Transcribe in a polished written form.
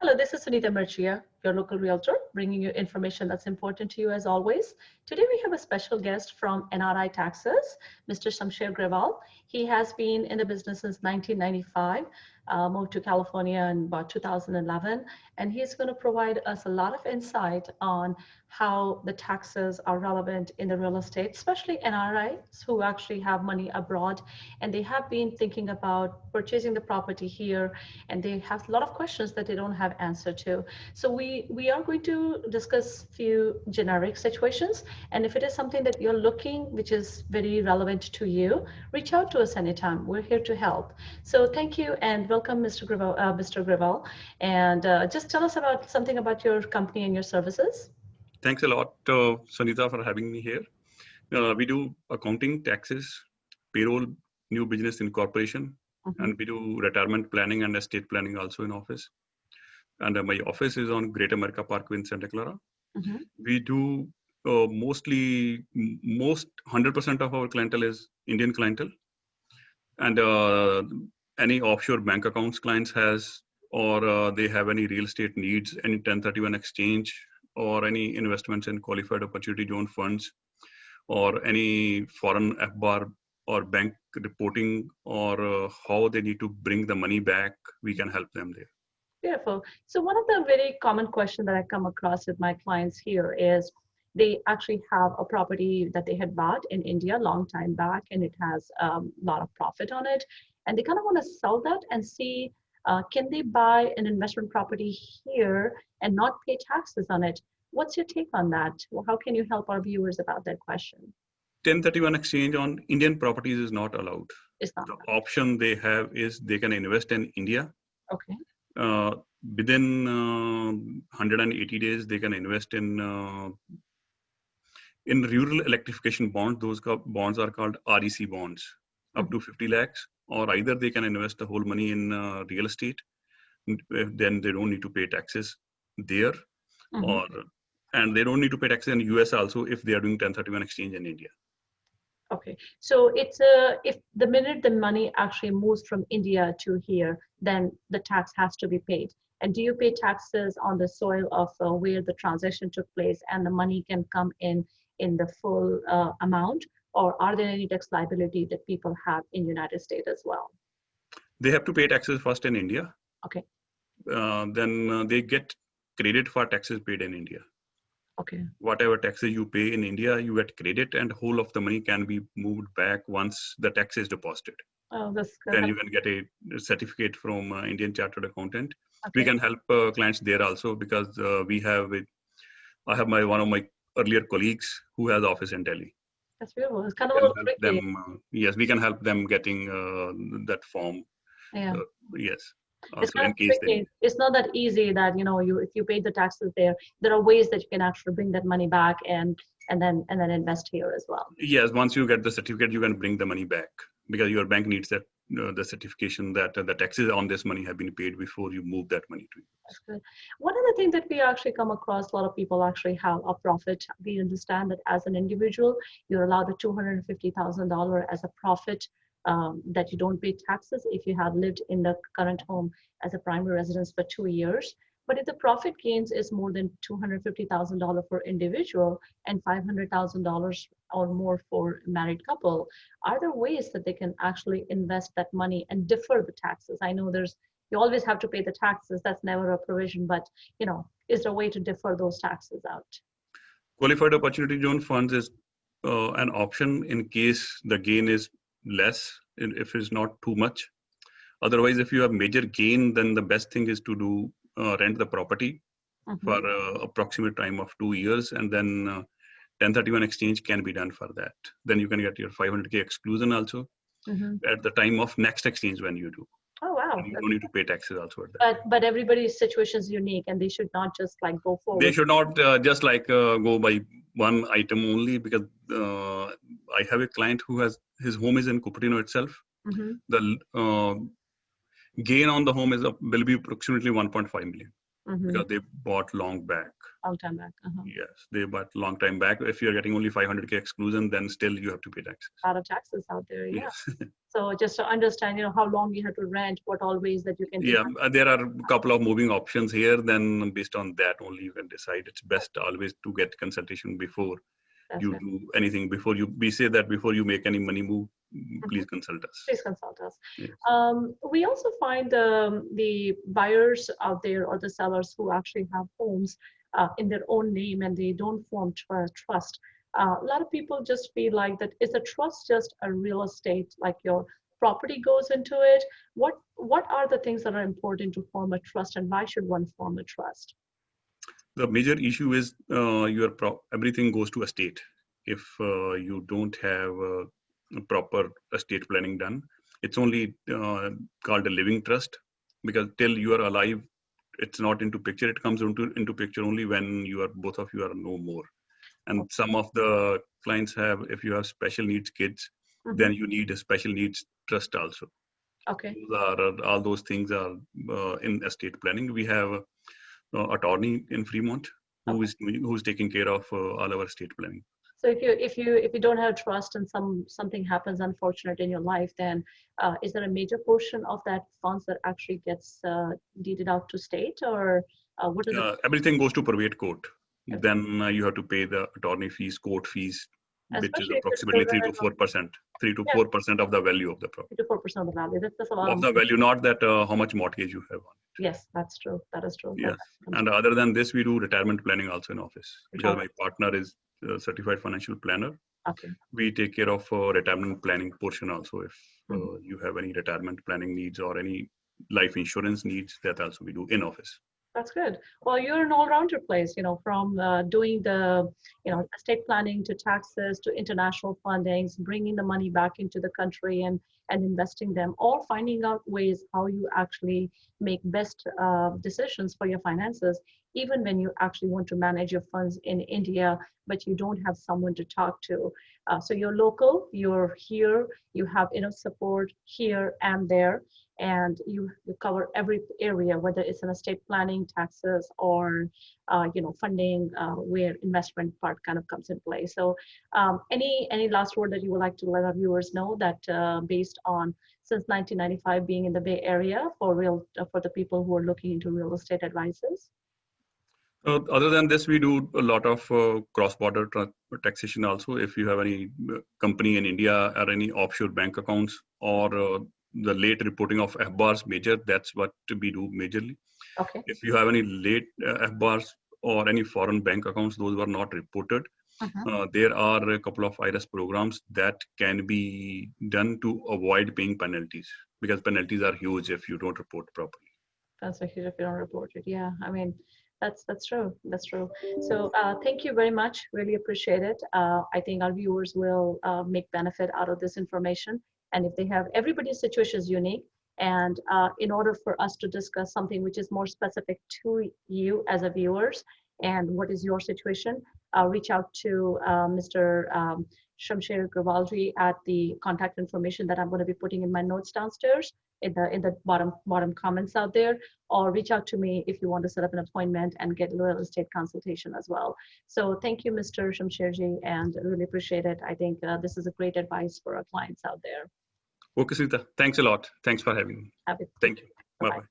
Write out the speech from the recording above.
Hello, this is Sunita Mirchia, your local realtor, bringing you information that's important to you as always. Today we have a special guest from NRI Taxes, Mr. Shamsher Grewal. He has been in the business since 1995, moved to California in about 2011, and he's going to provide us a lot of insight on how the taxes are relevant in the real estate, especially NRIs who actually have money abroad, and they have been thinking about purchasing the property here, and they have a lot of questions that they don't have answer to. So we are going to discuss few generic situations, and if it is something that you're looking, which is very relevant to you, reach out to us anytime. We're here to help. So thank you and welcome, Mr. Grewal. And just tell us about something about your company and your services. Thanks a lot, Sanita, for having me here. We do accounting, taxes, payroll, new business incorporation, and we do retirement planning and estate planning also in office. And my office is on Great America Parkway in Santa Clara. We do most 100% of our clientele is Indian clientele. And any offshore bank accounts clients has, or they have any real estate needs, any 1031 exchange, or any investments in qualified opportunity zone funds, or any foreign FBAR or bank reporting, or how they need to bring the money back, we can help them there. Beautiful. So one of the very common questions that I come across with my clients here is they actually have a property that they had bought in India a long time back, and it has a lot of profit on it. And they kind of want to sell that and see, can they buy an investment property here and not pay taxes on it? What's your take on that? Well, how can you help our viewers about that question? 1031 exchange on Indian properties is not allowed. It's not. The option they have is they can invest in India. Okay. Within 180 days, they can invest in rural electrification bonds. Those bonds are called REC bonds, up to 50 lakhs. Or either they can invest the whole money in real estate. Then they don't need to pay taxes there, and they don't need to pay taxes in US also if they are doing 1031 exchange in India. Okay, so it's if the minute the money actually moves from India to here, then the tax has to be paid. And do you pay taxes on the soil of where the transaction took place, and the money can come in the full amount, or are there any tax liability that people have in the United States as well? They have to pay taxes first in India. Okay. Then they get credit for taxes paid in India. Okay. Whatever taxes you pay in India, you get credit, and whole of the money can be moved back once the tax is deposited. Oh, that's good. Then you can get a certificate from Indian Chartered Accountant. Okay. We can help clients there also, because I have one of my earlier colleagues who has office in Delhi. That's beautiful. It's kind of a little tricky. Yes, we can help them getting that form. Yeah. Yes. It's kind of tricky. It's not that easy that, if you pay the taxes there are ways that you can actually bring that money back and then invest here as well. Yes, once you get the certificate, you can bring the money back, because your bank needs that the certification that the taxes on this money have been paid before you move that money to you. That's good. One of the things that we actually come across, a lot of people actually have a profit. We understand that as an individual, you're allowed a $250,000 as a profit, that you don't pay taxes if you have lived in the current home as a primary residence for 2 years. But if the profit gains is more than $250,000 for individual and $500,000 or more for married couple, are there ways that they can actually invest that money and defer the taxes? I know you always have to pay the taxes. That's never a provision, but is there a way to defer those taxes out? Qualified opportunity zone funds is an option in case the gain is less, if it's not too much. Otherwise, if you have major gain, then the best thing is to do rent the property for approximate time of 2 years, and then 1031 exchange can be done for that. Then you can get your 500K exclusion also at the time of next exchange when you do. Oh, wow. And you don't need to pay taxes also at that. But everybody's situation is unique, and they should not just go forward. They should not just go by one item only, because I have a client who has his home is in Cupertino itself. The gain on the home will be approximately 1.5 million. because they bought long back. Long time back. Yes, they bought long time back. If you're getting only 500K exclusion, then still you have to pay taxes. A lot of taxes out there, yeah. Yes. So just to understand, how long you have to rent, what all ways that you can do. Yeah, there are a couple of moving options here. Then based on that only you can decide. It's best always to get consultation before you do anything. We say that before you make any money move, please consult us. Please consult us. Yes. We also find the buyers out there or the sellers who actually have homes in their own name and they don't form trust. A lot of people just feel like that is a trust just a real estate, like your property goes into it. What are the things that are important to form a trust, and why should one form a trust? The major issue is everything goes to estate. If you don't have a proper estate planning done, it's only called a living trust, because till you are alive, it's not into picture. It comes into picture only when both of you are no more. And some of the clients have, if you have special needs kids, then you need a special needs trust also. Okay. All those things are in estate planning. We have attorney in Fremont who's taking care of all our estate planning. So if you don't have trust and something happens unfortunate in your life, then is there a major portion of that funds that actually gets deeded out to state, or what is it? Everything goes to probate court. Okay. Then you have to pay the attorney fees, court fees, which is approximately 3 to 4%. 3 to 4% of the value of the property. 3 to 4% of the value. That's a lot of the value, not that how much mortgage you have on it. Yes, that's true. That is true. Yes. And other than this, we do retirement planning also in office. Because my partner is a certified financial planner. Okay. We take care of retirement planning portion also. If you have any retirement planning needs or any life insurance needs, that also we do in office. That's good. Well, you're an all-rounder place, from doing the, estate planning to taxes to international fundings, bringing the money back into the country and investing them, all finding out ways how you actually make best decisions for your finances, even when you actually want to manage your funds in India, but you don't have someone to talk to. So you're local, you're here, you have enough support here and there, and you cover every area, whether it's an estate planning, taxes, or funding, where investment part kind of comes in play. So any last word that you would like to let our viewers know, that based on since 1995 being in the Bay Area for the people who are looking into real estate advices? Other than this, we do a lot of cross-border taxation also. If you have any company in India or any offshore bank accounts, or the late reporting of FBARs major, that's what we do majorly. Okay. If you have any late FBARs or any foreign bank accounts, those were not reported. There are a couple of IRS programs that can be done to avoid paying penalties, because penalties are huge if you don't report properly. That's a huge if you don't report it. Yeah, I mean, that's true. That's true. So thank you very much. Really appreciate it. I think our viewers will make benefit out of this information. And if they have, everybody's situation is unique. And in order for us to discuss something which is more specific to you as a viewers and what is your situation, reach out to Mr. Shamsher Grewal at the contact information that I'm going to be putting in my notes downstairs in the bottom comments out there, or reach out to me if you want to set up an appointment and get real estate consultation as well. So thank you, Mr. Shamsherji, and I really appreciate it. I think this is a great advice for our clients out there. Okay, Sita. Thanks a lot. Thanks for having me. Happy. Thank you. Bye-bye.